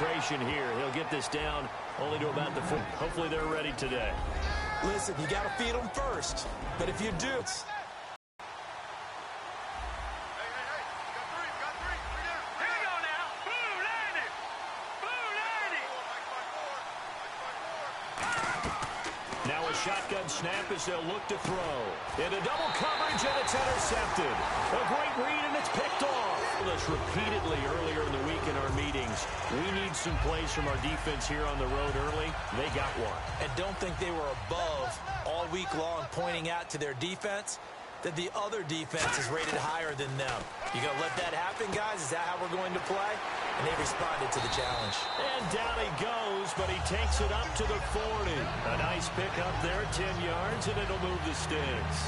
concentration here. He'll get this down only to about the foot. Hopefully they're ready today. Listen, you got to feed them first. But if you do... Now a shotgun snap as they'll look to throw. Into double coverage, and it's intercepted. A great read, and it's picked off. This repeatedly earlier in the week in our meetings. We need some plays from our defense here on the road early. They got one. And don't think they were above all week long pointing out to their defense that the other defense is rated higher than them. You going to let that happen, guys? Is that how we're going to play? And they responded to the challenge. And down he goes, but he takes it up to the 40. A nice pick up there, 10 yards, and it'll move the sticks.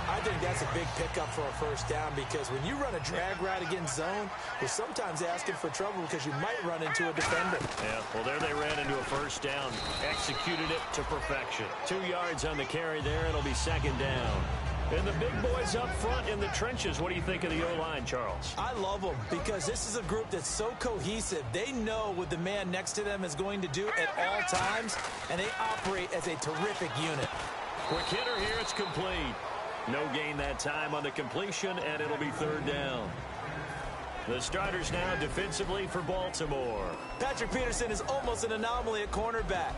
I think that's a big pickup for a first down because when you run a drag route against zone, you're sometimes asking for trouble because you might run into a defender. Yeah, well, there they ran into a first down. Executed it to perfection. 2 yards on the carry there. It'll be second down. And the big boys up front in the trenches. What do you think of the O-line, Charles? I love them because this is a group that's so cohesive. They know what the man next to them is going to do at all times, and they operate as a terrific unit. Quick hitter here. It's complete. No gain that time on the completion, and it'll be third down. The starters now defensively for Baltimore. Patrick Peterson is almost an anomaly at cornerback.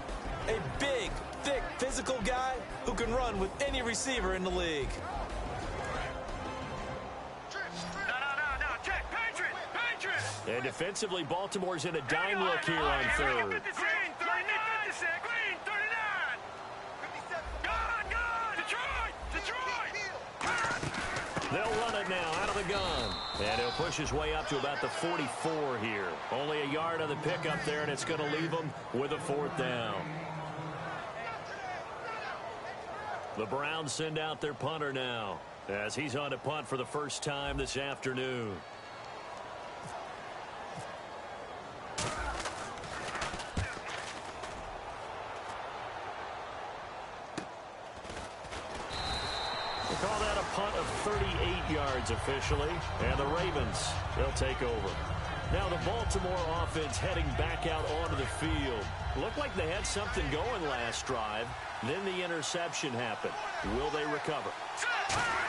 A big, thick, physical guy who can run with any receiver in the league. Check. Patriot. And defensively, Baltimore's in a dime look here on third. They'll run it now out of the gun. And he'll push his way up to about the 44 here. Only a yard on the pickup there, and it's going to leave him with a fourth down. The Browns send out their punter now as he's on to punt for the first time this afternoon. Call that a punt of 38 yards officially, and the Ravens, they'll take over. Now the Baltimore offense heading back out onto the field. Looked like they had something going last drive. Then the interception happened. Will they recover?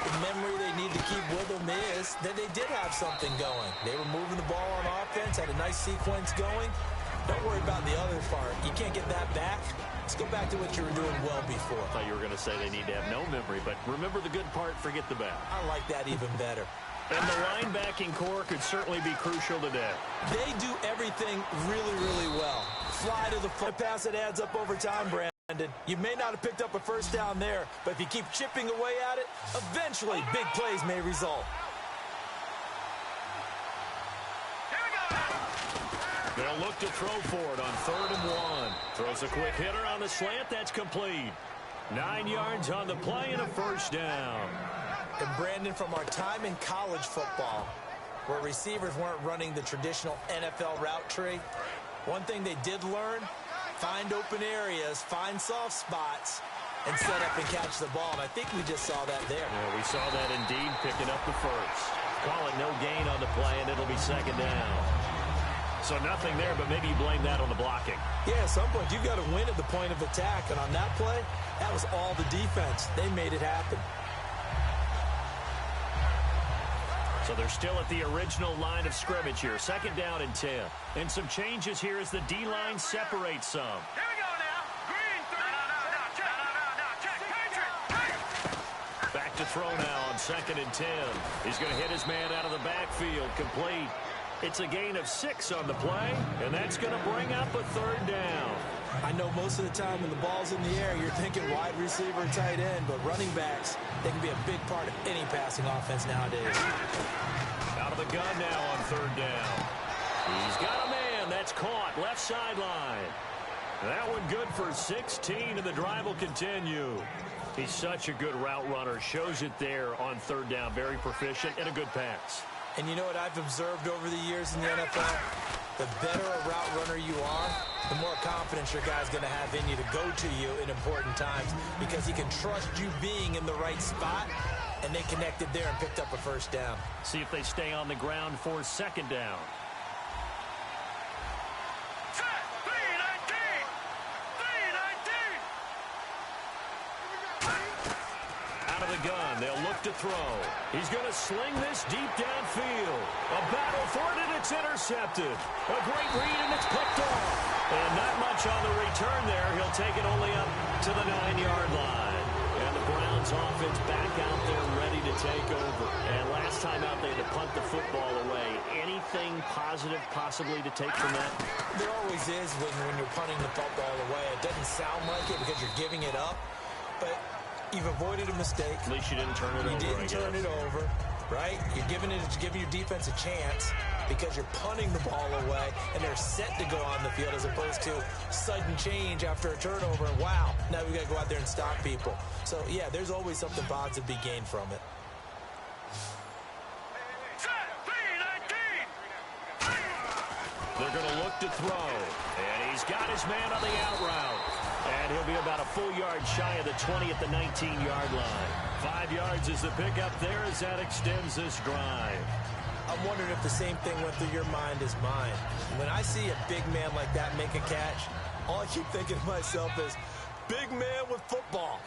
The memory they need to keep with them is that they did have something going. They were moving the ball on offense, had a nice sequence going. Don't worry about the other part. You can't get that back. Let's go back to what you were doing well before. I thought you were going to say they need to have no memory, but remember the good part, forget the bad. I like that even better. And the linebacking core could certainly be crucial today. They do everything really, really well. Fly to the foot pass that adds up over time, Brandon. You may not have picked up a first down there, but if you keep chipping away at it, eventually big plays may result. They'll look to throw for it on 3rd and 1. Throws a quick hitter on the slant. That's complete. 9 yards on the play and a first down. And Brandon, from our time in college football, where receivers weren't running the traditional NFL route tree, one thing they did learn, find open areas, find soft spots, and set up and catch the ball. And I think we just saw that there. Yeah, we saw that indeed, picking up the first. Call it no gain on the play, and it'll be second down. So nothing there, but maybe you blame that on the blocking. Yeah, at some point, you've got to win at the point of attack. And on that play, that was all the defense. They made it happen. So they're still at the original line of scrimmage here. Second down and 10. And some changes here as the D-line separates some. Here we go now. Green. Check. Back to throw now on 2nd and 10. He's going to hit his man out of the backfield. Complete. It's a gain of 6 on the play, and that's going to bring up a 3rd down. I know most of the time when the ball's in the air, you're thinking wide receiver, tight end, but running backs, they can be a big part of any passing offense nowadays. Out of the gun now on 3rd down. He's got a man. That's caught. Left sideline. That one good for 16, and the drive will continue. He's such a good route runner. Shows it there on 3rd down. Very proficient and a good pass. And you know what I've observed over the years in the NFL? The better a route runner you are, the more confidence your guy's going to have in you to go to you in important times because he can trust you being in the right spot, and they connected there and picked up a first down. See if they stay on the ground for 2nd down. to throw. He's going to sling this deep downfield. A battle for it, and it's intercepted. A great read, and it's picked off. And not much on the return there. He'll take it only up to the 9-yard line. And the Browns offense back out there ready to take over. And last time out, they had to punt the football away. Anything positive possibly to take from that? There always is when you're punting the football away. It doesn't sound like it because you're giving it up, but you've avoided a mistake. At least you didn't turn it over. You didn't turn it over, right? You're giving your defense a chance because you're punting the ball away, and they're set to go on the field as opposed to sudden change after a turnover. And wow, now we got to go out there and stop people. So, yeah, there's always something positive to be gained from it. They're going to look to throw, and he's got his man on the out route. And he'll be about a full yard shy of the 20 at the 19-yard line. 5 yards is the pickup there as that extends this drive. I'm wondering if the same thing went through your mind as mine. When I see a big man like that make a catch, all I keep thinking to myself is, big man with football.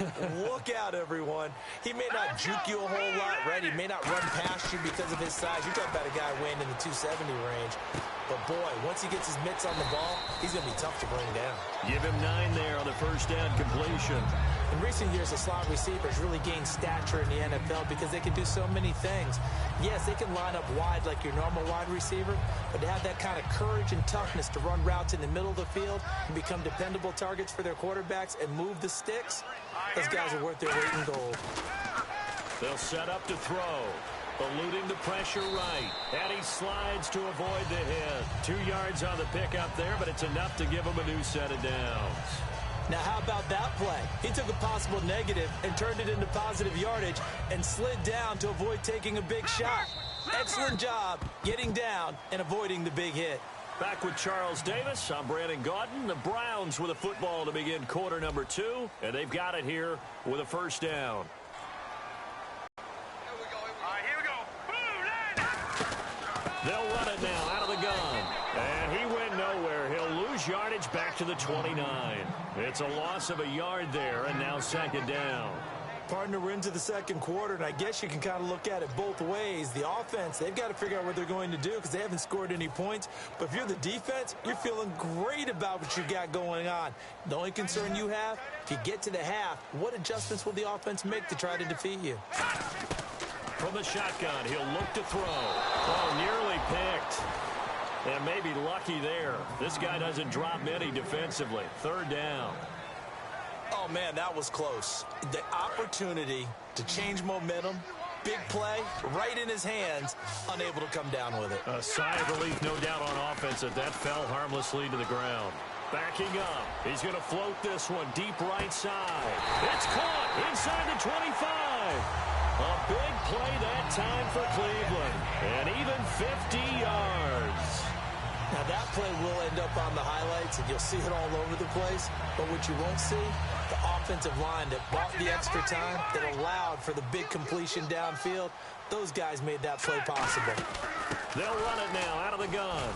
Look out, everyone. He may not juke you a whole lot, right? He may not run past you because of his size. You're talking about a guy weighing in the 270 range. But, boy, once he gets his mitts on the ball, he's going to be tough to bring down. Give him 9 there on the first down completion. In recent years, the slot receivers really gained stature in the NFL because they can do so many things. Yes, they can line up wide like your normal wide receiver, but to have that kind of courage and toughness to run routes in the middle of the field and become dependable targets for their quarterbacks and move the sticks, those guys are worth their weight in gold. They'll set up to throw. Eluding the pressure right. And he slides to avoid the hit. 2 yards on the pickup there, but it's enough to give him a new set of downs. Now, how about that play? He took a possible negative and turned it into positive yardage and slid down to avoid taking a big shot. Excellent job getting down and avoiding the big hit. Back with Charles Davis, I'm Brandon Gaudin. The Browns with a football to begin quarter number 2, and they've got it here with a first down. They'll run it now out of the gun. And he went nowhere. He'll lose yardage back to the 29. It's a loss of a yard there, and now second down. Partner, we're into the second quarter, and I guess you can kind of look at it both ways. The offense, they've got to figure out what they're going to do because they haven't scored any points. But if you're the defense, you're feeling great about what you got going on. The only concern you have, if you get to the half, what adjustments will the offense make to try to defeat you? From the shotgun, he'll look to throw. Oh, nearly picked. And maybe lucky there. This guy doesn't drop many defensively. Third down. Oh, man, that was close. The opportunity to change momentum, big play, right in his hands, unable to come down with it. A sigh of relief, no doubt, on offense that fell harmlessly to the ground. Backing up. He's going to float this one deep right side. It's caught inside the 25. A big play that time for Cleveland. And even 50 yards. Now, that play will end up on the highlights, and you'll see it all over the place. But what you won't see, the offensive line that bought the extra time, that allowed for the big completion downfield, those guys made that play possible. They'll run it now out of the gun.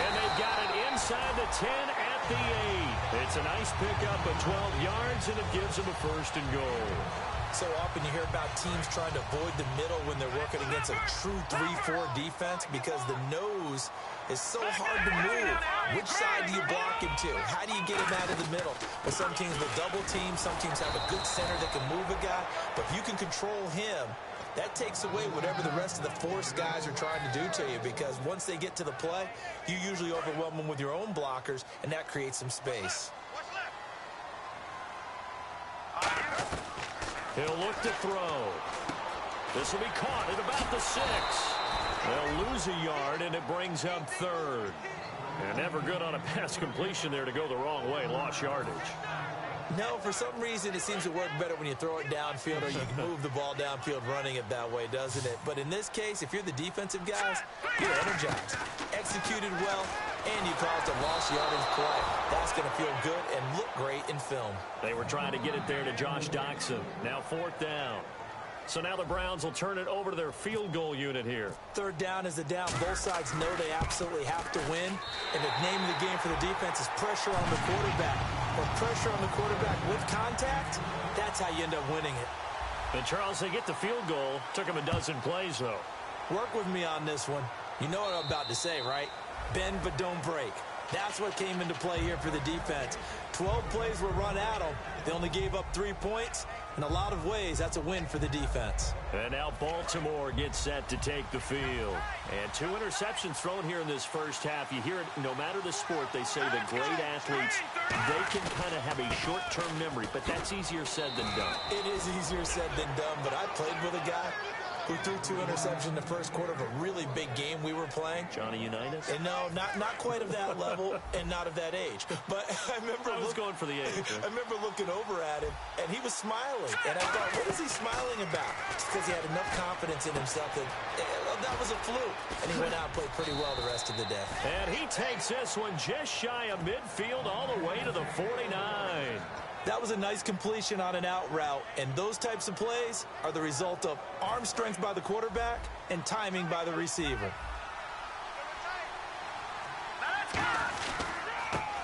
And they've got it inside the 10 at the 8. It's a nice pickup of 12 yards, and it gives them a first and goal. So often you hear about teams trying to avoid the middle when they're working against a true 3-4 defense because the nose is so hard to move. Which side do you block him to? How do you get him out of the middle? But some teams will double team. Some teams have a good center that can move a guy. But if you can control him, that takes away whatever the rest of the force guys are trying to do to you because once they get to the play, you usually overwhelm them with your own blockers, and that creates some space. He'll look to throw. This will be caught at about the 6. They'll lose a yard, and it brings up third. And never good on a pass completion there to go the wrong way. Lost yardage. No, for some reason it seems to work better when you throw it downfield or you can move the ball downfield running it that way, doesn't it? But in this case, if you're the defensive guys, you're energized. Executed well, and you caused a lost yardage play. That's going to feel good and look great in film. They were trying to get it there to Josh Doxson. Now fourth down. So now the Browns will turn it over to their field goal unit here. Third down is a down. Both sides know they absolutely have to win. And the name of the game for the defense is pressure on the quarterback. Or pressure on the quarterback with contact, that's how you end up winning it. And, Charles, they get the field goal. Took him a dozen plays, though. Work with me on this one. You know what I'm about to say, right? Bend but don't break. That's what came into play here for the defense. 12 plays were run at them. They only gave up 3 points. In a lot of ways, that's a win for the defense. And now Baltimore gets set to take the field. And 2 interceptions thrown here in this first half. You hear it, no matter the sport, they say the great athletes, they can kind of have a short-term memory, but that's easier said than done. It is easier said than done, but I played with a guy who threw 2 interceptions in the first quarter of a really big game we were playing. Johnny Unitas? And no, not quite of that level and not of that age. But I remember I was going for the age. I remember looking over at him, and he was smiling. And I thought, what is he smiling about? Just because he had enough confidence in himself that was a fluke. And he went out and played pretty well the rest of the day. And he takes this one just shy of midfield all the way to the 49. That was a nice completion on an out route, and those types of plays are the result of arm strength by the quarterback and timing by the receiver.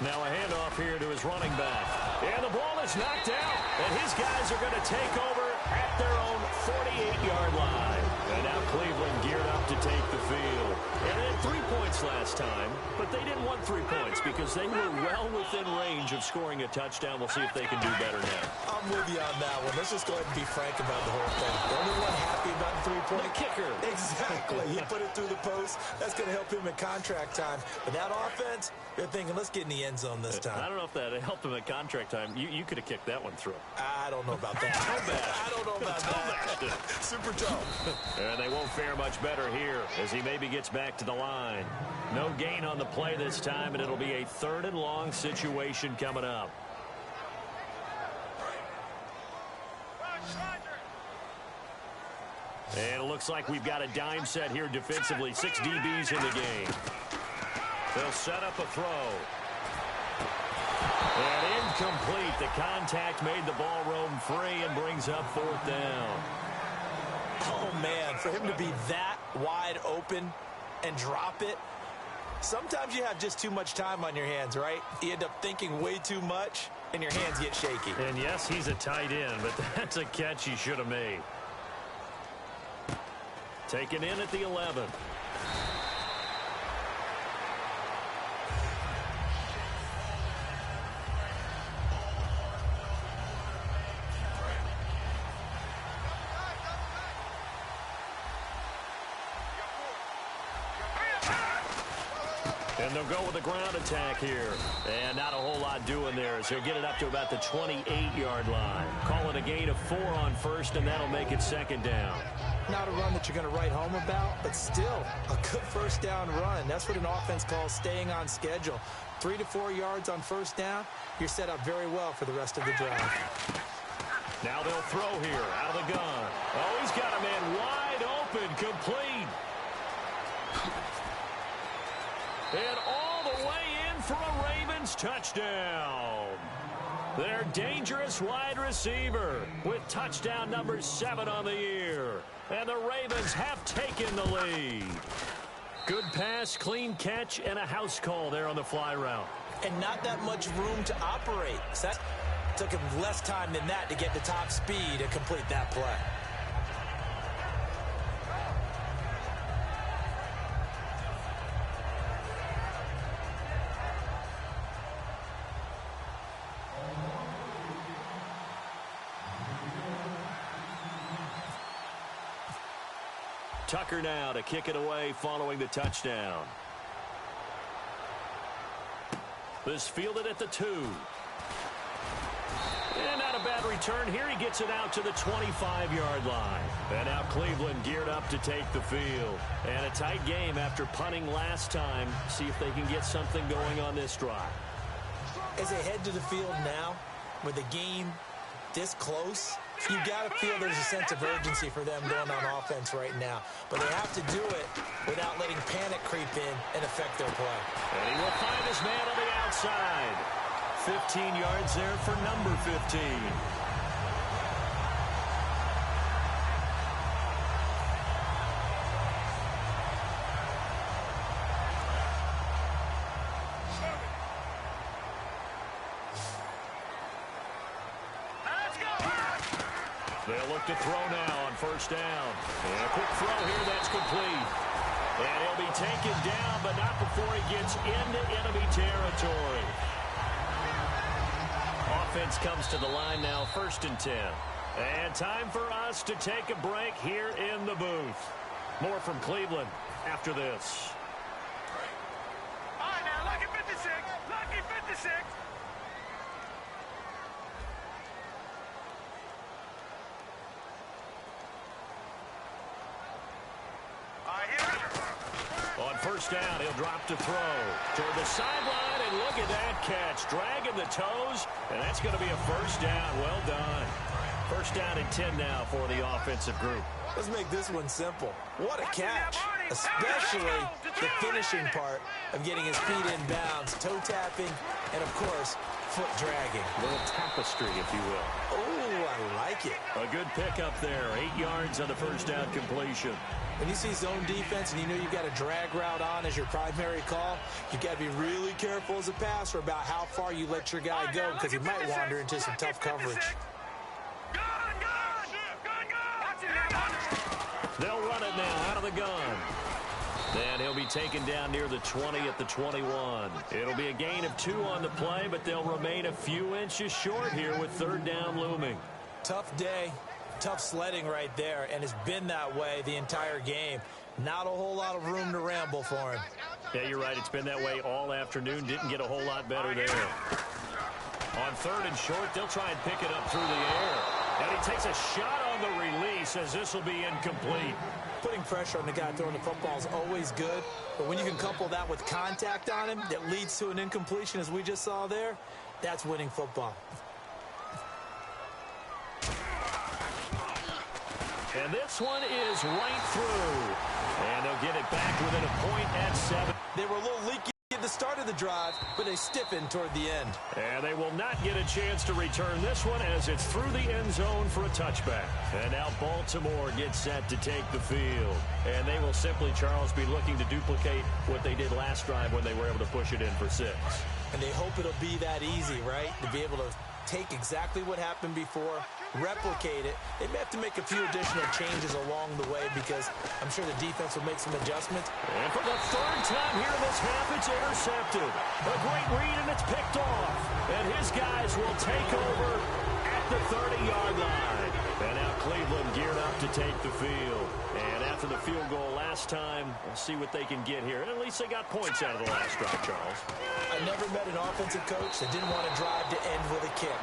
Now a handoff here to his running back. And the ball is knocked out, and his guys are going to take over at their own 48-yard line. And now Cleveland geared up to take the field. And they had 3 points last time, but they didn't want 3 points because they were well within range of scoring a touchdown. We'll see if they can do better now. I'm with you on that one. Let's just go ahead and be frank about the whole thing. The only one happy about the 3-point The kicker. Exactly. He put it through the post. That's going to help him in contract time. But that offense, they're thinking, let's get in the end zone this time. I don't know if that helped him at contract time. You could have kicked that one through. I don't know about that. I don't know about that. Super tough. And they won't fare much better here as he maybe gets back to the line. No gain on the play this time, and it'll be a 3rd and long situation coming up. And it looks like we've got a dime set here defensively. 6 DBs in the game. They'll set up a throw. And incomplete. The contact made the ball roam free and brings up 4th down. Oh, man, for him to be that wide open and drop it, sometimes you have just too much time on your hands, right? You end up thinking way too much, and your hands get shaky. And, yes, he's a tight end, but that's a catch he should have made. Taken in at the 11. And they'll go with a ground attack here. And not a whole lot doing there, so he'll get it up to about the 28-yard line. Call it a gain of 4 on 1st, and that'll make it 2nd down. Not a run that you're going to write home about, but still a good 1st down run. That's what an offense calls staying on schedule. 3 to 4 yards on 1st down, you're set up very well for the rest of the drive. Now they'll throw here out of the gun. Oh, he's got a man wide open, complete. And all the way in for a Ravens touchdown. Their dangerous wide receiver with touchdown number 7 on the year. And the Ravens have taken the lead. Good pass, clean catch, and a house call there on the fly route. And not that much room to operate. So that took him less time than that to get to top speed and complete that play. Tucker now to kick it away following the touchdown. This fielded at the 2. And not a bad return here. He gets it out to the 25-yard line. And now Cleveland geared up to take the field. And a tight game after punting last time. See if they can get something going on this drive. As they head to the field now, with the game this close, you got to feel there's a sense of urgency for them going on offense right now. But they have to do it without letting panic creep in and affect their play. And he will find his man on the outside. 15 yards there for number 15. They'll look to throw now on first down. And a quick throw here, that's complete. And he'll be taken down, but not before he gets into enemy territory. Offense comes to the line now, 1st and 10. And time for us to take a break here in the booth. More from Cleveland after this. All right, now, lucky 56. Lucky 56. All right, here we go. On first down, he'll drop to throw toward the sideline, and look at that catch. Dragging the toes, and that's going to be a first down. Well done. First down and 10 now for the offensive group. Let's make this one simple. What a catch, especially the finishing part of getting his feet in bounds, toe tapping, and, of course, foot dragging. A little tapestry, if you will. Oh, I like it. A good pickup there. 8 yards on the first down completion. When you see zone defense and you know you've got a drag route on as your primary call, you've got to be really careful as a passer about how far you let your guy go because he might wander into some tough coverage. They'll run it now out of the gun. And he'll be taken down near the 20 at the 21. It'll be a gain of 2 on the play, but they'll remain a few inches short here with 3rd down looming. Tough day, tough sledding right there, and it's been that way the entire game. Not a whole lot of room to ramble for him. Yeah, you're right. It's been that way all afternoon. Didn't get a whole lot better there. On 3rd and short, they'll try and pick it up through the air. And he takes a shot on the release as this will be incomplete. Putting pressure on the guy throwing the football is always good, but when you can couple that with contact on him that leads to an incompletion as we just saw there, that's winning football. And this one is right through. And they'll get it back within a point at 7. They were a little leaky at the start of the drive, but they stiffened toward the end. And they will not get a chance to return this one as it's through the end zone for a touchback. And now Baltimore gets set to take the field. And they will simply, Charles, be looking to duplicate what they did last drive when they were able to push it in for 6. And they hope it'll be that easy, right? To be able to take exactly what happened before, replicate it. They may have to make a few additional changes along the way because I'm sure the defense will make some adjustments. And for the 3rd time here in this half, it's intercepted. A great read, and it's picked off. And his guys will take over at the 30-yard line. And now Cleveland geared up to take the field. And after the field goal last time, we'll see what they can get here. And at least they got points out of the last drive, Charles. I never met an offensive coach that didn't want to drive to end with a kick.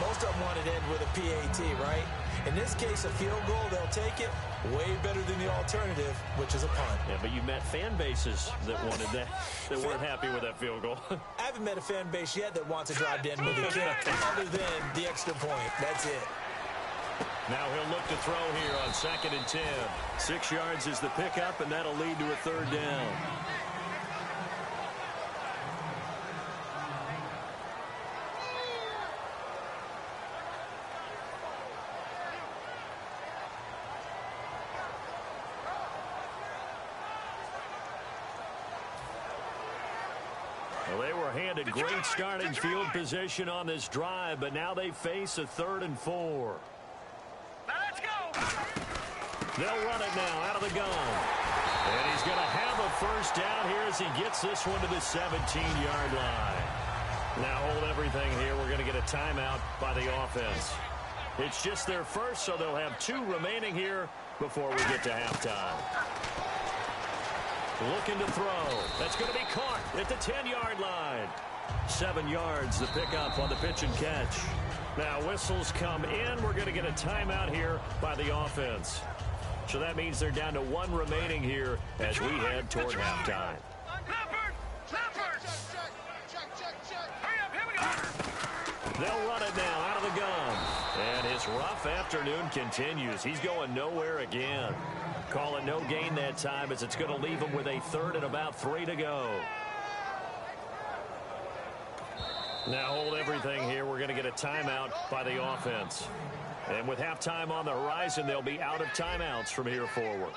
Most of them wanted to end with a PAT, right? In this case, a field goal, they'll take it. Way better than the alternative, which is a punt. Yeah, but you've met fan bases that wanted that, that weren't happy with that field goal. I haven't met a fan base yet that wants to drive to end with a kick other than the extra point. That's it. Now he'll look to throw here on 2nd and 10. 6 yards is the pickup, and that'll lead to a 3rd down. Well, they were handed great starting field position on this drive, but now they face a 3rd and 4. Now let's go. They'll run it now out of the gun. And he's going to have a first down here as he gets this one to the 17-yard line. Now hold everything here. We're going to get a timeout by the offense. It's just their first, so they'll have 2 remaining here before we get to halftime. Looking to throw. That's going to be caught at the 10-yard line. 7 yards, the pickup on the pitch and catch. Now whistles come in. We're going to get a timeout here by the offense. So that means they're down to 1 remaining here as we head toward halftime. Hurry up, here we go. They'll run it now out of the gun. And his rough afternoon continues. He's going nowhere again. Call it no gain that time as it's going to leave him with a 3rd and about 3 to go. Now hold everything here. We're going to get a timeout by the offense. And with halftime on the horizon, they'll be out of timeouts from here forward.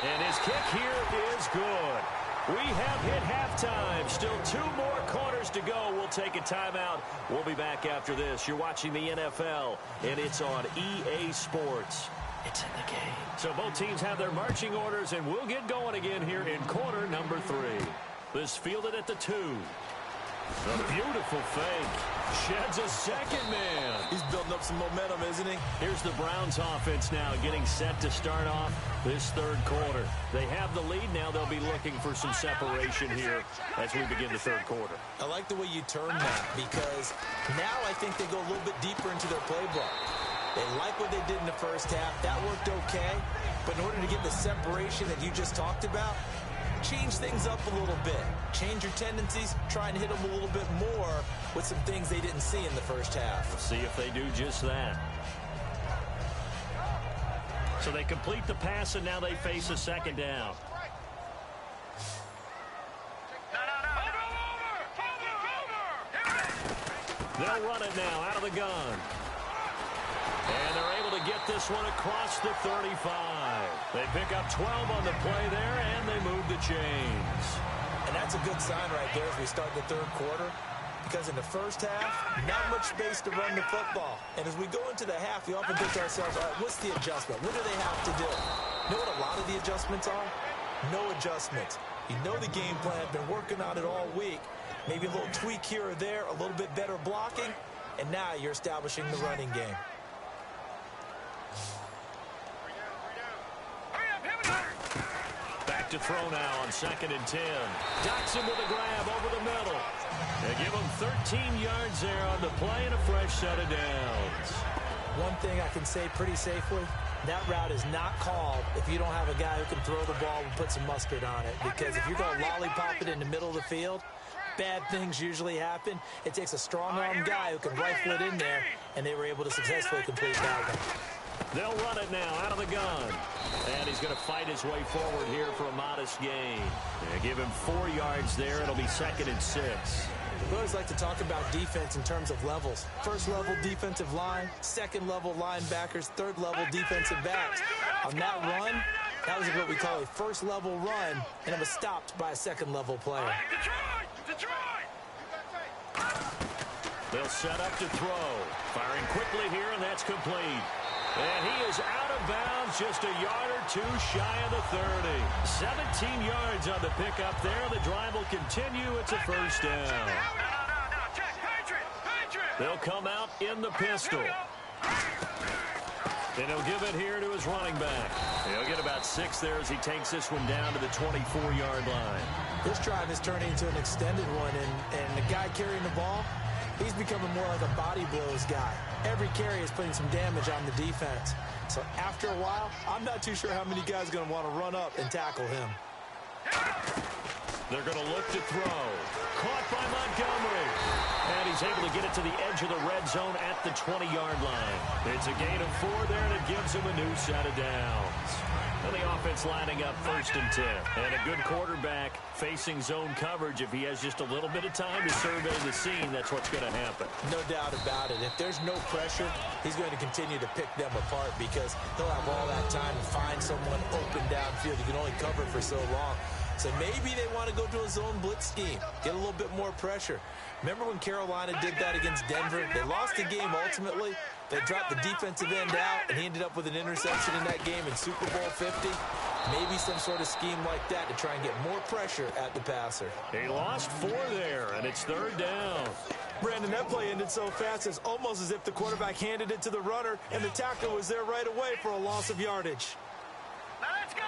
And his kick here is good. We have hit halftime. Still 2 more quarters to go. We'll take a timeout. We'll be back after this. You're watching the NFL, and it's on EA Sports. It's in the game. So both teams have their marching orders, and we'll get going again here in quarter number 3. This fielded at the 2. A beautiful fake. Sheds a second man. He's building up some momentum, isn't he? Here's the Browns offense now getting set to start off this third quarter. They have the lead. Now they'll be looking for some separation here as we begin the third quarter. I like the way you turn that because now I think they go a little bit deeper into their playbook. They like what they did in the first half. That worked okay. But in order to get the separation that you just talked about, change things up a little bit. Change your tendencies. Try and hit them a little bit more with some things they didn't see in the first half. We'll see if they do just that. So they complete the pass, and now they face a second down. They'll run it now out of the gun. And they're able to get this one across the 35. They pick up 12 on the play there, and they move the chains. And that's a good sign right there as we start the third quarter. Because in the first half, not much space to run the football. And as we go into the half, we often think to ourselves, all right, what's the adjustment? What do they have to do? You know what a lot of the adjustments are? No adjustments. You know the game plan, been working on it all week. Maybe a little tweak here or there, a little bit better blocking, and now you're establishing the running game. Back to throw now on 2nd and 10. Dotson with a grab over the middle. They give him 13 yards there on the play and a fresh set of downs. One thing I can say pretty safely, that route is not called if you don't have a guy who can throw the ball and put some mustard on it. Because if you're going to lollipop it in the middle of the field, bad things usually happen. It takes a strong-arm guy who can rifle it in there, and they were able to successfully complete that one. They'll run it now out of the gun. And he's going to fight his way forward here for a modest gain. They give him 4 yards there. It'll be 2nd and 6. We always like to talk about defense in terms of levels. First level defensive line, second level linebackers, third level defensive backs. On that run, that was what we call a first level run, and it was stopped by a second level player. They'll set up to throw. Firing quickly here, and that's complete. And he is out of bounds, just a yard or 2 shy of the 30. 17 yards on the pickup there. The drive will continue. It's a first down. They'll come out in the pistol. And he'll give it here to his running back. He'll get about 6 there as he takes this one down to the 24-yard line. This drive is turning into an extended one, and the guy carrying the ball, he's becoming more like a body blows guy. Every carry is putting some damage on the defense. So after a while, I'm not too sure how many guys are going to want to run up and tackle him. They're going to look to throw. Caught by Montgomery. And he's able to get it to the edge of the red zone at the 20-yard line. It's a gain of 4 there, and it gives him a new set of downs. And the offense lining up 1st and 10. And a good quarterback facing zone coverage. If he has just a little bit of time to survey the scene, that's what's going to happen. No doubt about it. If there's no pressure, he's going to continue to pick them apart because he'll have all that time to find someone open downfield. You can only cover for so long. So maybe they want to go to a zone blitz scheme, get a little bit more pressure. Remember when Carolina did that against Denver? They lost the game ultimately. They dropped the defensive end out, and he ended up with an interception in that game in Super Bowl 50. Maybe some sort of scheme like that to try and get more pressure at the passer. He lost 4 there, and it's 3rd down. Brandon, that play ended so fast, it's almost as if the quarterback handed it to the runner, and the tackle was there right away for a loss of yardage. Now let's go.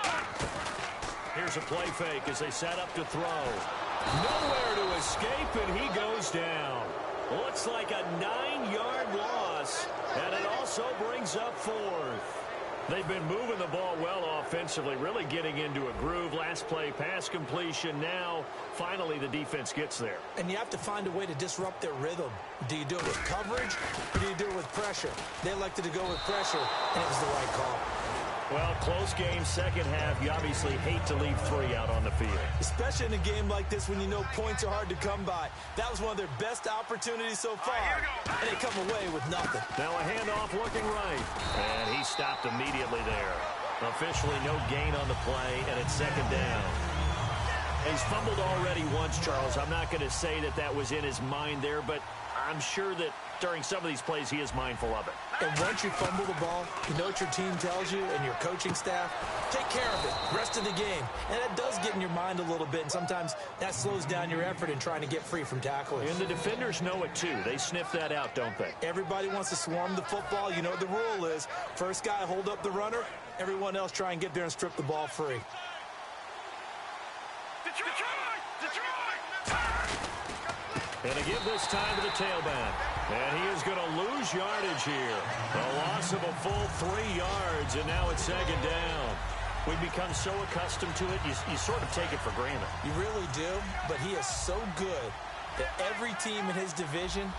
Here's a play fake as they set up to throw. Nowhere to escape, and he goes down. Looks like a 9-yard loss, and it also brings up 4th. They've been moving the ball well offensively, really getting into a groove. Last play, pass completion. Now, finally, the defense gets there. And you have to find a way to disrupt their rhythm. Do you do it with coverage, or do you do it with pressure? They elected to go with pressure, and it was the right call. Well, close game, second half. You obviously hate to leave 3 out on the field. Especially in a game like this when you know points are hard to come by. That was one of their best opportunities so far, and they come away with nothing. Now a handoff looking right, and he stopped immediately there. Officially no gain on the play, and it's 2nd down. He's fumbled already once, Charles. I'm not going to say that that was in his mind there, but I'm sure that during some of these plays he is mindful of it. And once you fumble the ball, you know what your team tells you and your coaching staff? Take care of it. Rest of the game. And that does get in your mind a little bit, and sometimes that slows down your effort in trying to get free from tacklers. And the defenders know it too. They sniff that out, don't they? Everybody wants to swarm the football. You know what the rule is. First guy hold up the runner. Everyone else try and get there and strip the ball free. And to give this time to the tailback. And he is going to lose yardage here. A loss of a full 3 yards, and now it's second down. We've become so accustomed to it, you sort of take it for granted. You really do, but he is so good that every team in his division,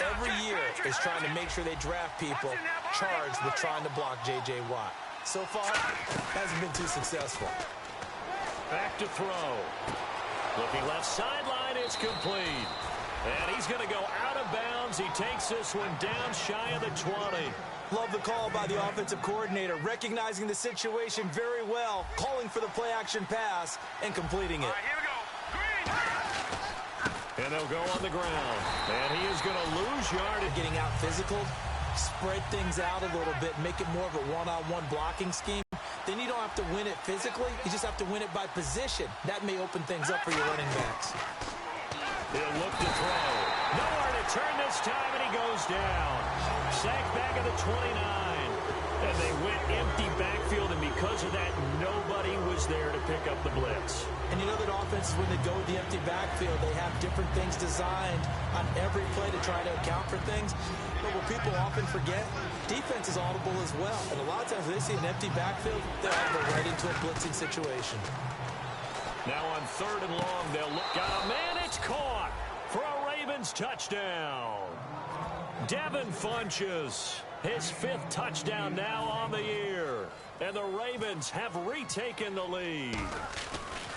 every year, is trying to make sure they draft people charged with trying to block J.J. Watt. So far, hasn't been too successful. Back to throw. Looking left sideline, it's complete. And he's going to go out of bounds. He takes this one down shy of the 20. Love the call by the offensive coordinator, recognizing the situation very well, calling for the play-action pass, and completing it. All right, here we go. Green. And they'll go on the ground. And he is going to lose yardage. Getting out physical, spread things out a little bit, make it more of a one-on-one blocking scheme. Then you don't have to win it physically. You just have to win it by position. That may open things up for your running backs. He'll look to throw. Nowhere to turn this time, and he goes down. Sacked back at the 29. And they went empty backfield, and because of that, nobody was there to pick up the blitz. And you know that offenses, when they go with the empty backfield, they have different things designed on every play to try to account for things. But what people often forget, defense is audible as well. And a lot of times when they see an empty backfield, they'll go right into a blitzing situation. Now on 3rd and long, they'll look. Got a man, it's caught for a Ravens touchdown. Devin Funchess, his 5th touchdown now on the year. And the Ravens have retaken the lead.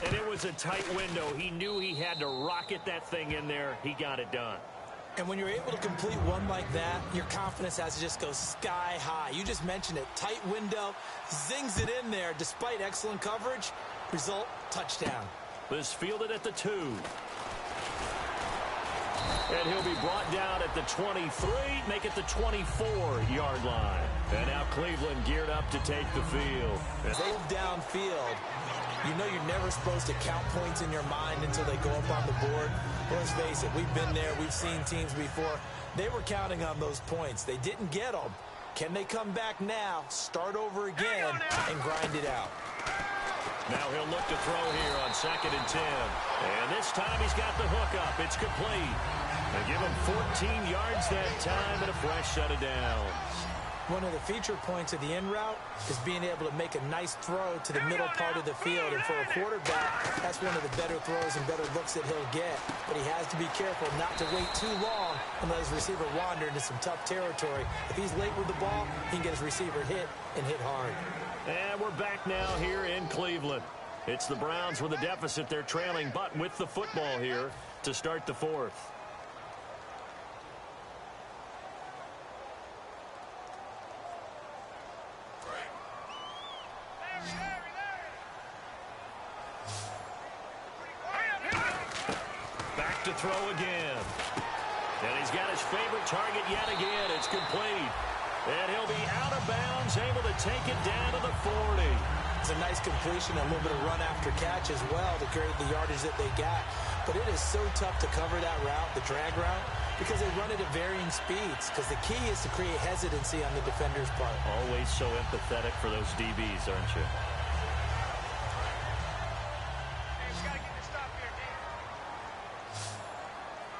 And it was a tight window. He knew he had to rocket that thing in there. He got it done. And when you're able to complete one like that, your confidence has to just go sky high. You just mentioned it. Tight window, zings it in there despite excellent coverage. Result, touchdown. This fielded at the 2. And he'll be brought down at the 23, make it the 24-yard line. And now Cleveland geared up to take the field. Move downfield. You know you're never supposed to count points in your mind until they go up on the board. Let's face it, we've been there. We've seen teams before. They were counting on those points. They didn't get them. Can they come back now, start over again, and grind it out? Now he'll look to throw here on 2nd and 10. And this time he's got the hook up. It's complete. They give him 14 yards that time and a fresh set of downs. One of the feature points of the in route is being able to make a nice throw to the middle part of the field. And for a quarterback, that's one of the better throws and better looks that he'll get. But he has to be careful not to wait too long and let his receiver wander into some tough territory. If he's late with the ball, he can get his receiver hit and hit hard. And we're back now here in Cleveland. It's the Browns with a deficit. They're trailing, but with the football here to start the 4th. Back to throw again. And he's got his favorite target yet again. It's complete. And he'll be out of bounds, able to take it down to the 40. It's a nice completion, a little bit of run after catch as well to create the yardage that they got. But it is so tough to cover that route, the drag route, because they run it at varying speeds. Because the key is to create hesitancy on the defender's part. Always so empathetic for those DBs, aren't you?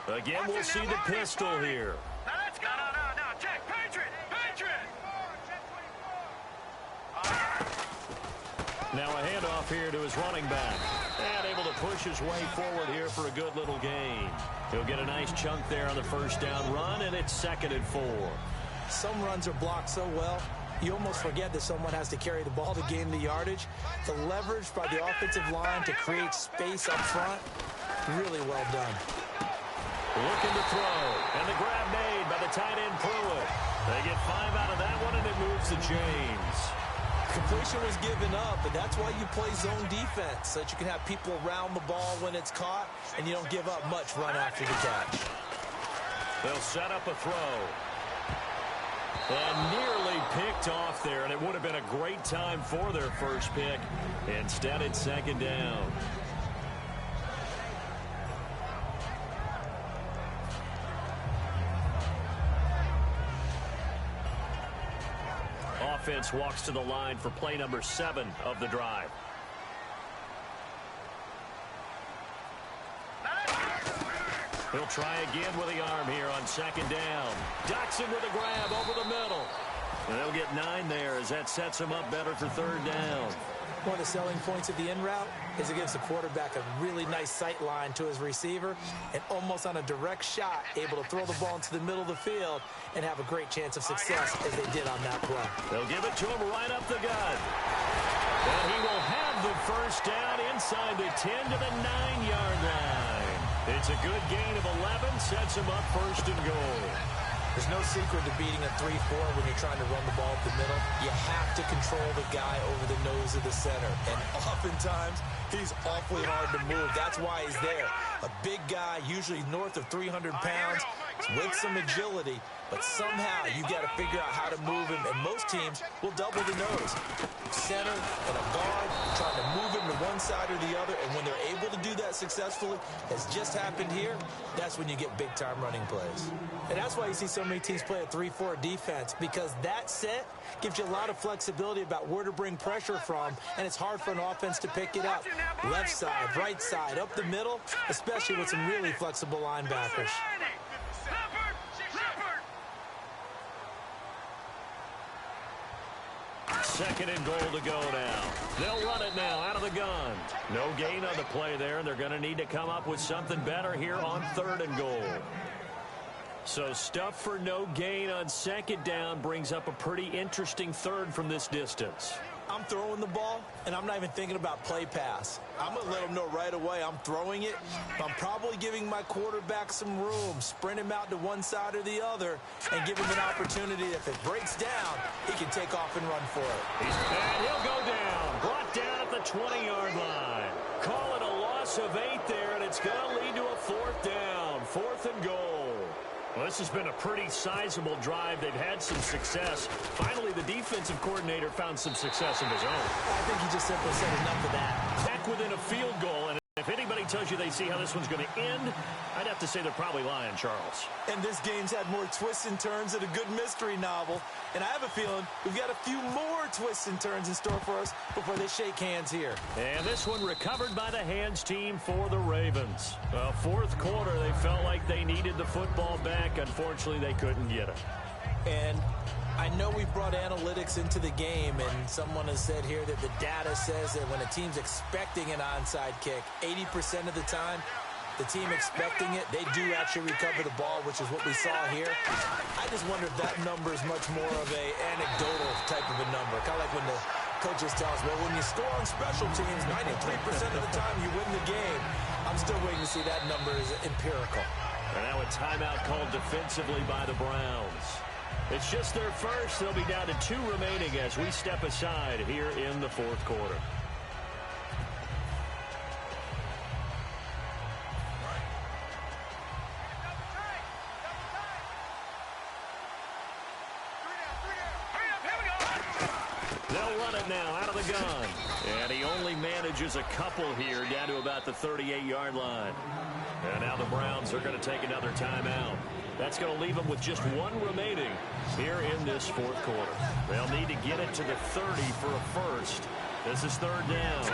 Again, we'll see the pistol here. Now let's go. No. Check. Patriot. Now a handoff here to his running back. And able to push his way forward here for a good little gain. He'll get a nice chunk there on the first down run, and it's 2nd and 4. Some runs are blocked so well, you almost forget that someone has to carry the ball to gain the yardage. The leverage by the offensive line to create space up front, really well done. Looking to throw, and the grab made by the tight end Pruitt. They get 5 out of that one, and it moves to James. Completion was given up, but that's why you play zone defense, so that you can have people around the ball when it's caught, and you don't give up much run after the catch. They'll set up a throw. And nearly picked off there, and it would have been a great time for their first pick. Instead, it's second down. Offense walks to the line for play number 7 of the drive. He'll try again with the arm here on second down. Docks him with a grab over the middle. And they'll get 9 there as that sets him up better for third down. One of the selling points of the in route is it gives the quarterback a really nice sight line to his receiver and almost on a direct shot able to throw the ball into the middle of the field and have a great chance of success as they did on that play. They'll give it to him right up the gut. And he will have the first down inside the 10 to the 9-yard line. It's a good gain of 11, sets him up first and goal. There's no secret to beating a 3-4 when you're trying to run the ball up the middle. You have to control the guy over the nose of the center. And oftentimes, he's awfully hard to move. That's why he's there. A big guy, usually north of 300 pounds, with some agility. But somehow, you got to figure out how to move him. And most teams will double the nose. Center and a guard trying to move him to one side or the other. And when they're able to do that successfully, as just happened here, that's when you get big-time running plays. And that's why you see so many teams play a 3-4 defense, because that set gives you a lot of flexibility about where to bring pressure from, and it's hard for an offense to pick it up. Left side, right side, up the middle, especially with some really flexible linebackers. Second and goal to go now. They'll run it now out of the gun. No gain on the play there, and they're going to need to come up with something better here on third and goal. So stuff for no gain on second down brings up a pretty interesting third from this distance. I'm throwing the ball, and I'm not even thinking about play pass. I'm going to let them know right away I'm throwing it. I'm probably giving my quarterback some room, sprint him out to one side or the other, and give him an opportunity. If it breaks down, he can take off and run for it. And he'll go down. Brought down at the 20-yard line. Call it a loss of 8 there, and it's going to lead to a fourth down. Fourth and goal. Well, this has been a pretty sizable drive. They've had some success. Finally, the defensive coordinator found some success of his own. I think he just simply said enough of that. Back within a field goal, and if anybody tells you they see how this one's going to end, I'd have to say they're probably lying, Charles. And this game's had more twists and turns than a good mystery novel. And I have a feeling we've got a few more twists and turns in store for us before they shake hands here. And this one recovered by the hands team for the Ravens. Fourth quarter, they felt like they needed the football back. Unfortunately, they couldn't get it. And I know we've brought analytics into the game, and someone has said here that the data says that when a team's expecting an onside kick, 80% of the time, the team expecting it, they do actually recover the ball, which is what we saw here. I just wonder if that number is much more of a anecdotal type of a number. Kind of like when the coaches tell us, well, when you score on special teams, 93% of the time you win the game. I'm still waiting to see that number is empirical. And now a timeout called defensively by the Browns. It's just their first. They'll be down to 2 remaining as we step aside here in the fourth quarter. They'll run it now out of the gun. And he only manages a couple here down to about the 38-yard line. And now the Browns are going to take another timeout. That's going to leave them with just 1 remaining here in this fourth quarter. They'll need to get it to the 30 for a first. This is third down.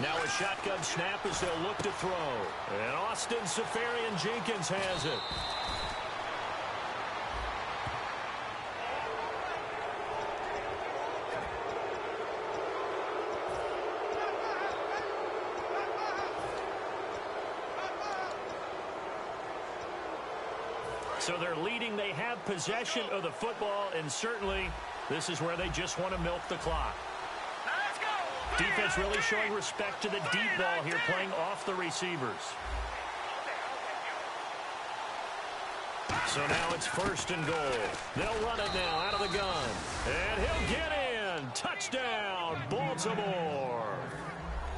Now a shotgun snap as they'll look to throw. And Austin Safarian-Jenkins has it. So they're leading. They have possession of the football, and certainly this is where they just want to milk the clock. Defense really showing respect to the deep ball here, playing off the receivers. So now it's 1st and goal. They'll run it now out of the gun. And he'll get in. Touchdown, Baltimore.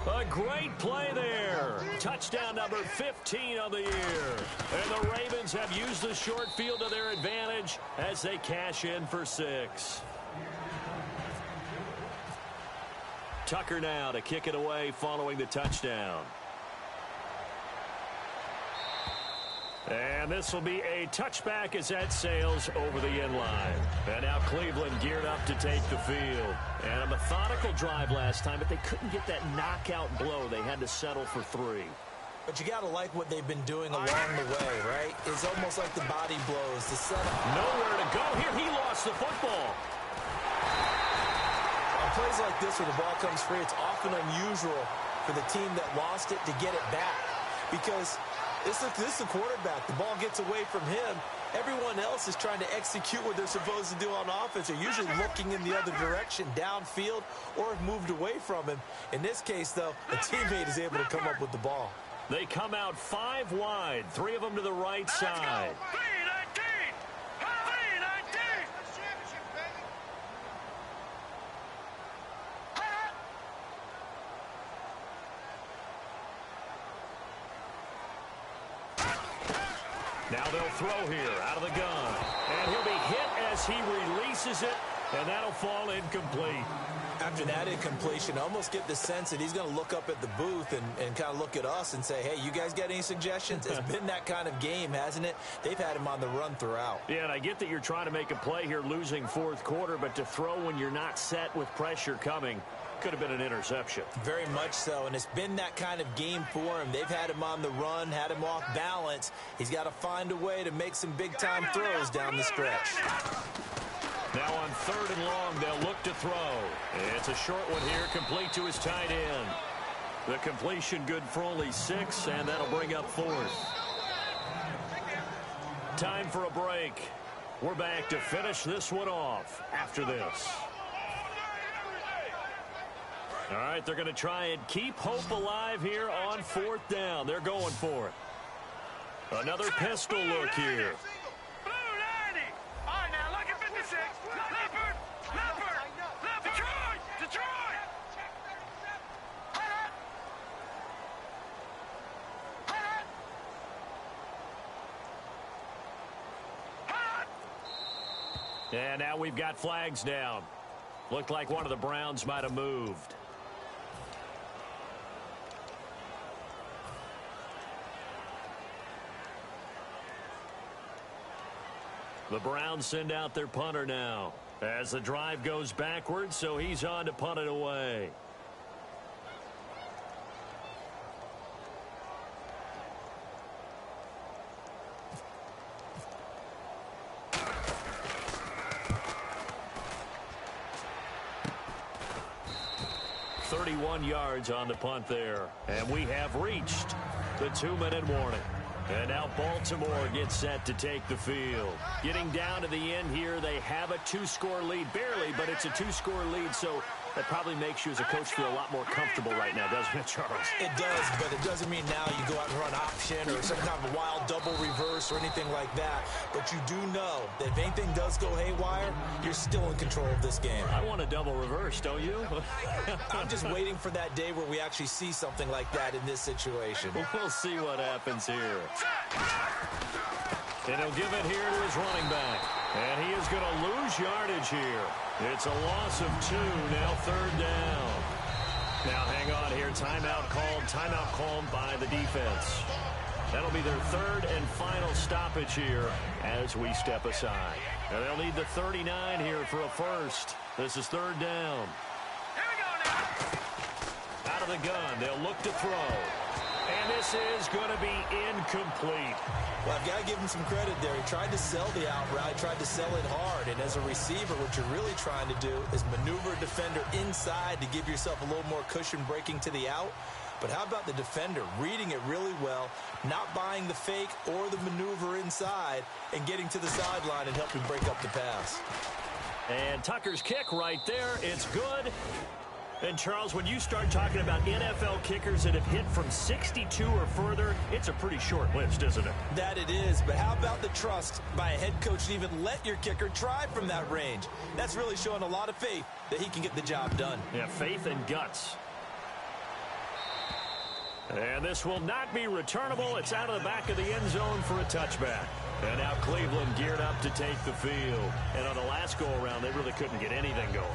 A great play there. Touchdown number 15 of the year. And the Ravens have used the short field to their advantage as they cash in for 6. Tucker now to kick it away following the touchdown. And this will be a touchback as that sails over the end line. And now Cleveland geared up to take the field. And a methodical drive last time, but they couldn't get that knockout blow. They had to settle for 3. But you got to like what they've been doing along the way, right? It's almost like the body blows, the setup. Nowhere to go here. He lost the football. On plays like this where the ball comes free, it's often unusual for the team that lost it to get it back. Because this is the quarterback. The ball gets away from him. Everyone else is trying to execute what they're supposed to do on offense. They're usually looking in the other direction, downfield, or have moved away from him. In this case, though, a teammate is able to come up with the ball. They come out 5 wide, 3 of them to the right side. Now they'll throw here out of the gun. And he'll be hit as he releases it, and that'll fall incomplete. After that incompletion, I almost get the sense that he's going to look up at the booth and kind of look at us and say, hey, you guys got any suggestions? It's been that kind of game, hasn't it? They've had him on the run throughout. Yeah, and I get that you're trying to make a play here losing 4th quarter, but to throw when you're not set with pressure coming could have been an interception. Very much so, and it's been that kind of game for him. They've had him on the run, had him off balance. He's got to find a way to make some big-time throws down the stretch. Now on 3rd and long, they'll look to throw. It's a short one here, complete to his tight end. The completion good for only 6, and that'll bring up 4th. Time for a break. We're back to finish this one off after this. All right, they're going to try and keep hope alive here on 4th down. They're going for it. Another pistol look here. And now we've got flags down. Looked like one of the Browns might have moved. The Browns send out their punter now as the drive goes backwards, so he's on to punt it away. Yards on the punt there, and we have reached the 2-minute warning. And now Baltimore gets set to take the field. Getting down to the end here, they have a 2-score lead, barely, but it's a 2-score lead, so that probably makes you as a coach feel a lot more comfortable right now, doesn't it, Charles? It does, but it doesn't mean now you go out and run option or some kind of wild double reverse or anything like that. But you do know that if anything does go haywire, you're still in control of this game. I want a double reverse, don't you? I'm just waiting for that day where we actually see something like that in this situation. We'll see what happens here. And he'll give it here to his running back. And he is going to lose yardage here. It's a loss of 2, now 3rd down. Now hang on here, timeout called by the defense. That'll be their 3rd and final stoppage here as we step aside. And they'll need the 39 here for a first. This is 3rd down. Out of the gun, they'll look to throw. And this is going to be incomplete. Well, I've got to give him some credit there. He tried to sell the out route, tried to sell it hard. And as a receiver, what you're really trying to do is maneuver a defender inside to give yourself a little more cushion breaking to the out. But how about the defender reading it really well, not buying the fake or the maneuver inside, and getting to the sideline and helping break up the pass. And Tucker's kick right there. It's good. And, Charles, when you start talking about NFL kickers that have hit from 62 or further, it's a pretty short list, isn't it? That it is, but how about the trust by a head coach to even let your kicker try from that range? That's really showing a lot of faith that he can get the job done. Yeah, faith and guts. And this will not be returnable. It's out of the back of the end zone for a touchback. And now Cleveland geared up to take the field. And on the last go-around, they really couldn't get anything going.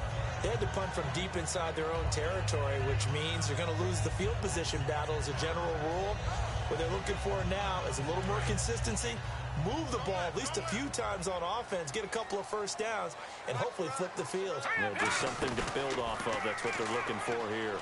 They had to punt from deep inside their own territory, which means they're going to lose the field position battle as a general rule. What they're looking for now is a little more consistency, move the ball at least a few times on offense, get a couple of first downs, and hopefully flip the field. Yeah, just something to build off of. That's what they're looking for here.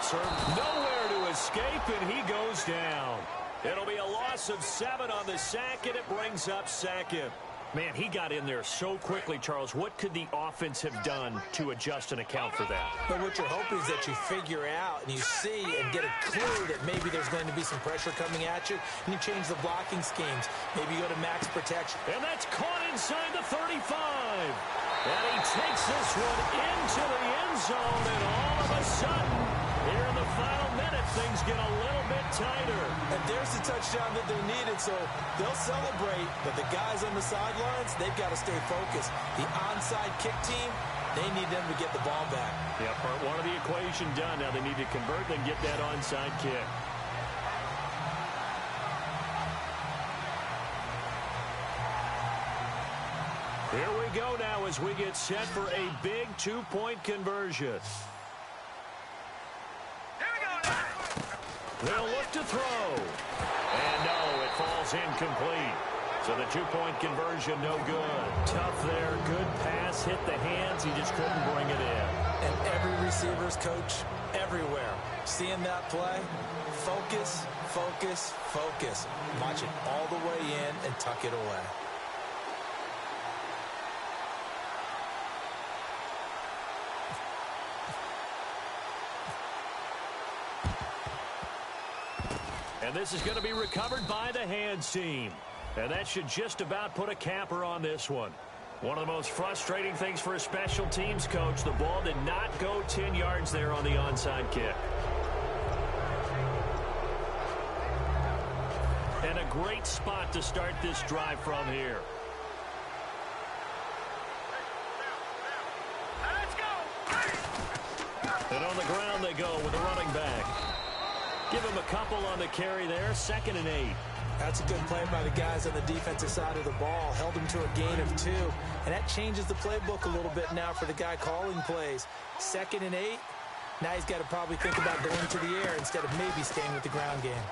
Served nowhere to escape, and he goes down. It'll be a loss of 7 on the sack, and it brings up second. Man, he got in there so quickly, Charles. What could the offense have done to adjust and account for that? But what you're hoping is that you figure out and you see and get a clue that maybe there's going to be some pressure coming at you, and you change the blocking schemes. Maybe you go to max protection. And that's caught inside the 35. And he takes this one into the end zone, and all of a sudden, here in the final minute, things get a little bit tighter. And there's the touchdown that they needed, so they'll celebrate. But the guys on the sidelines, they've got to stay focused. The onside kick team, they need them to get the ball back. Yeah, part one of the equation done. Now they need to convert and get that onside kick. Here we go now as we get set for a big 2-point conversion. They'll look to throw. And no, it falls incomplete. So the 2-point conversion, no good. Tough there. Good pass. Hit the hands. He just couldn't bring it in. And every receiver's coach everywhere. Seeing that play, focus, focus, focus. Watch it all the way in and tuck it away. And this is going to be recovered by the hands team. And that should just about put a capper on this one. One of the most frustrating things for a special teams coach, the ball did not go 10 yards there on the onside kick. And a great spot to start this drive from here. And on the ground they go with a running back. Give him a couple on the carry there. 2nd and 8. That's a good play by the guys on the defensive side of the ball. Held him to a gain of 2. And that changes the playbook a little bit now for the guy calling plays. 2nd and 8. Now he's got to probably think about going to the air instead of maybe staying with the ground game.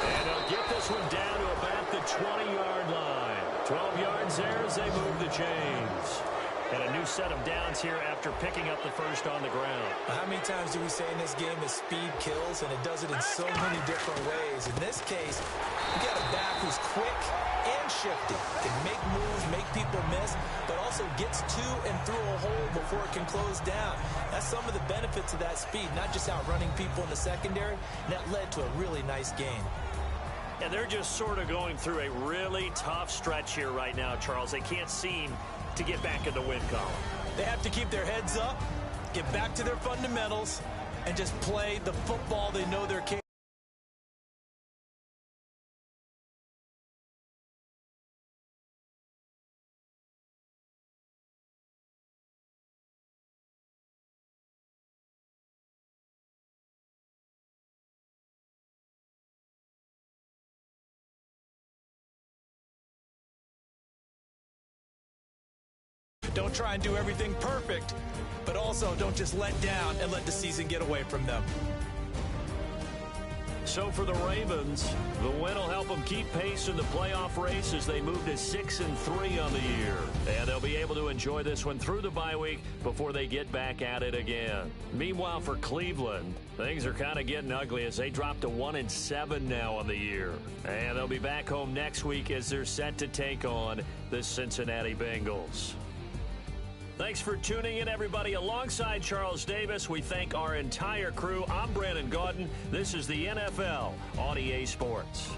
And he'll get this one down to about the 20-yard line. 12 yards there as they move the chains. And a new set of downs here after picking up the first on the ground. How many times do we say in this game that speed kills, and it does it in so many different ways? In this case, you got a back who's quick and shifty, can make moves, make people miss, but also gets to and through a hole before it can close down. That's some of the benefits of that speed, not just outrunning people in the secondary, and that led to a really nice gain. And they're just sort of going through a really tough stretch here right now, Charles. They can't seem to get back in the win column. They have to keep their heads up, get back to their fundamentals, and just play the football they know they're capable. Don't try and do everything perfect, but also don't just let down and let the season get away from them. So for the Ravens, the win will help them keep pace in the playoff race as they move to 6-3 on the year. And they'll be able to enjoy this one through the bye week before they get back at it again. Meanwhile, for Cleveland, things are kind of getting ugly as they drop to 1-7 now on the year. And they'll be back home next week as they're set to take on the Cincinnati Bengals. Thanks for tuning in, everybody. Alongside Charles Davis, we thank our entire crew. I'm Brandon Gaudin. This is the NFL on EA Sports.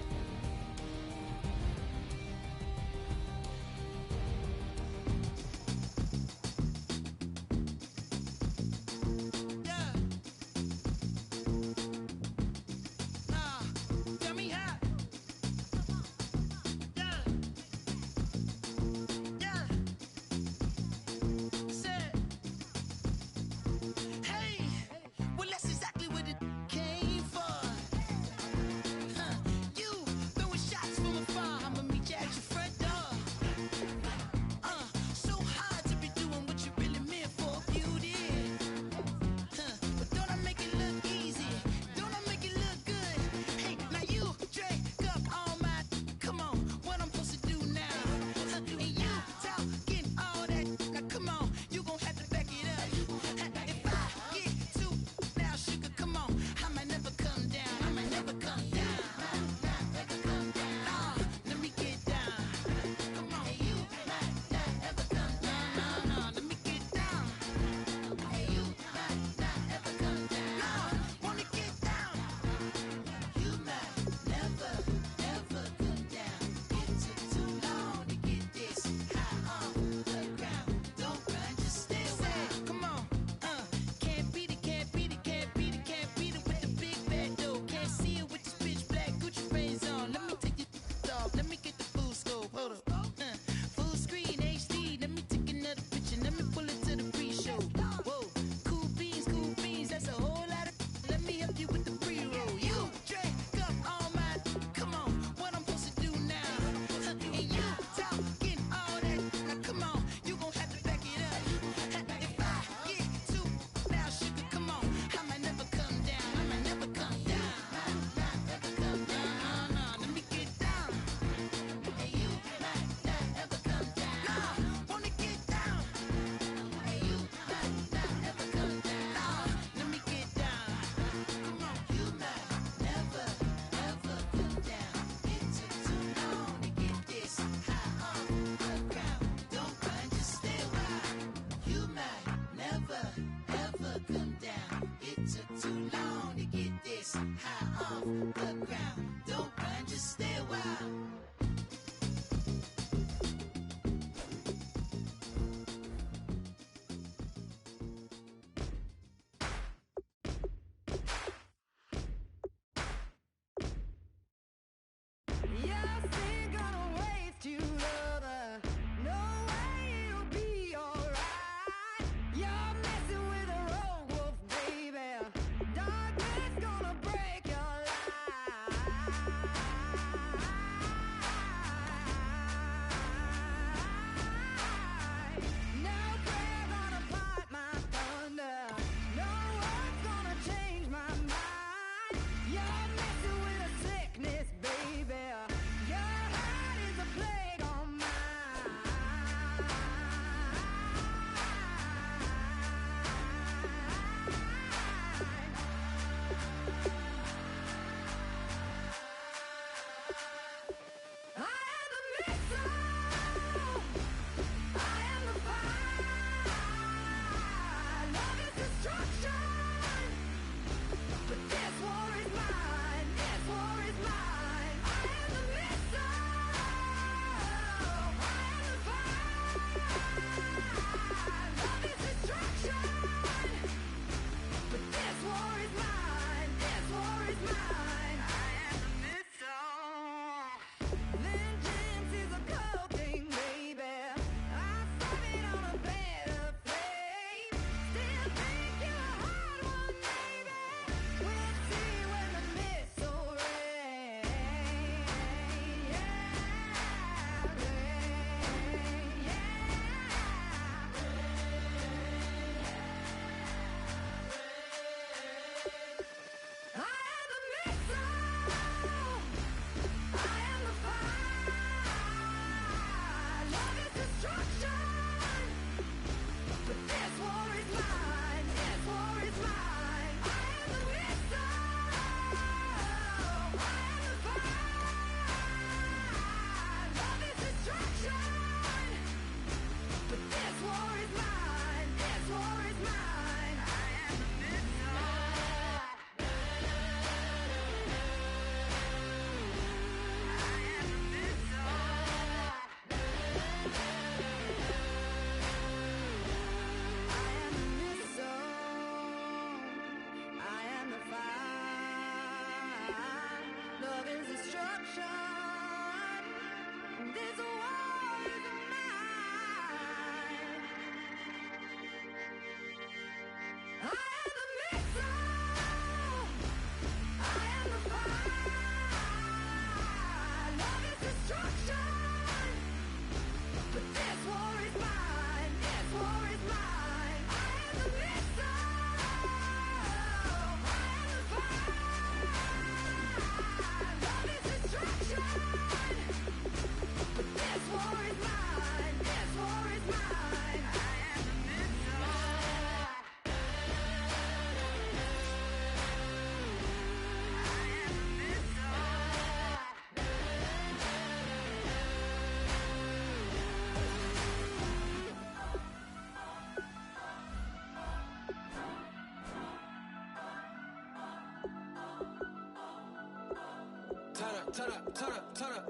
turn up, turn up, turn up.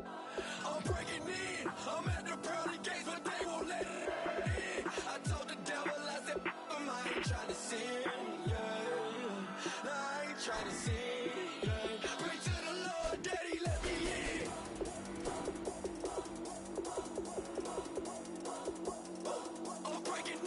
I'm breaking in. I'm at the pearly gates, but they won't let it in. I told the devil, I said, I ain't trying to sin, yeah. No, I ain't trying to sin, yeah. Pray to the Lord, Daddy, let me in. I'm breaking in.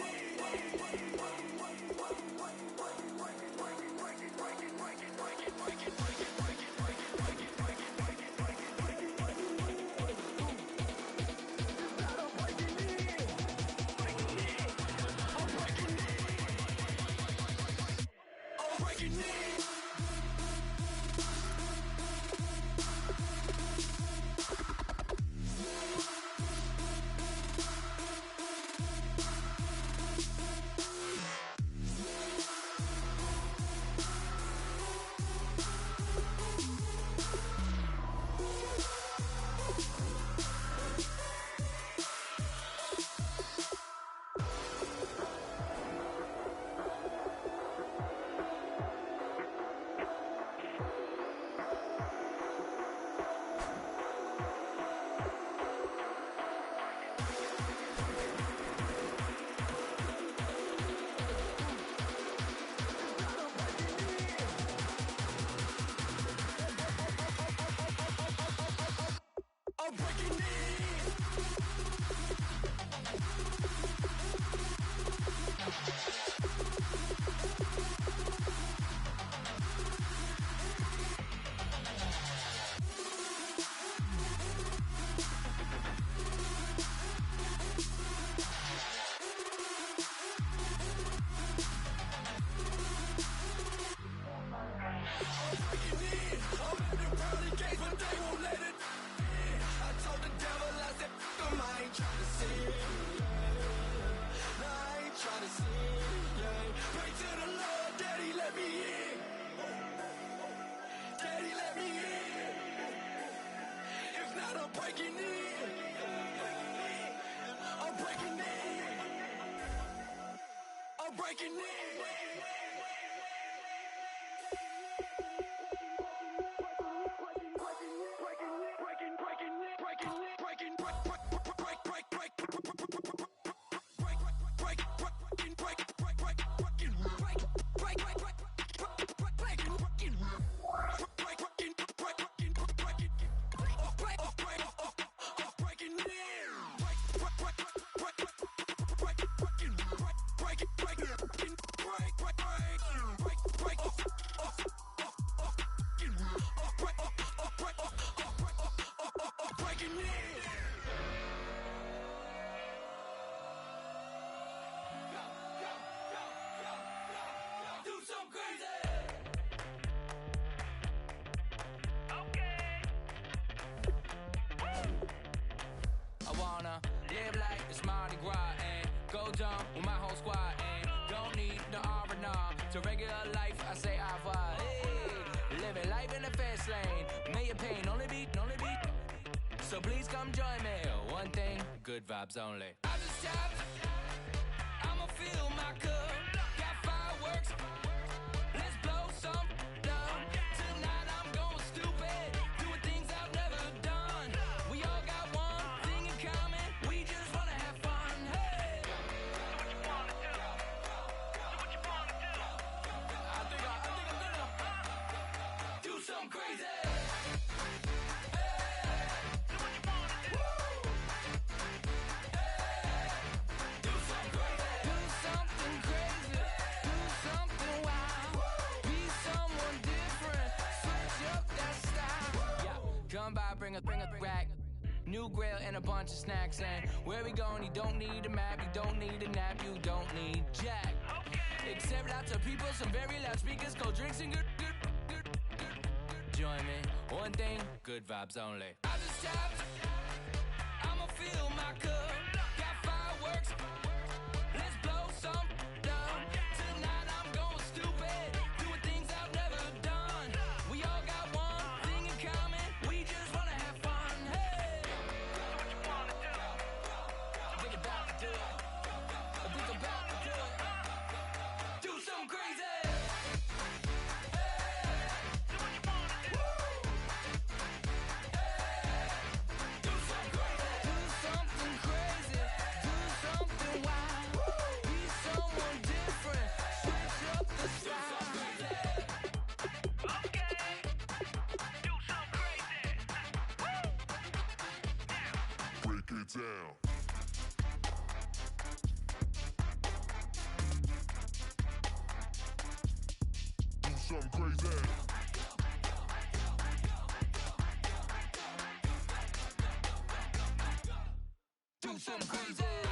To regular life, I say I vibe. Hey, living life in the fast lane. May your pain only beat. So please come join me. One thing, good vibes only. I just tapped. I'ma fill my cup. Got fireworks. Let's blow some love. Tonight I'm going stupid. Doing things I've never done. We all got one thing in common. We just wanna have fun. Hey. Do what you wanna do. Do what you wanna do. I think I'm gonna do something crazy. Come by, bring a rack. New grill and a bunch of snacks. And where we going, you don't need a map. You don't need a nap. You don't need jack. Except lots of people, some very loud speakers, cold drinks and good. Join me. One thing, good vibes only. I just tapped. I'ma fill my cup. Got fireworks. Let's blow some love. Tonight I'm going stupid. Doing things I've never done. We all got one thing in common. We just wanna have fun. Hey. Do what you wanna do. Think about to do it. Think about to do it. Do something crazy. Hey. Do what you wanna do. something crazy. Do something crazy.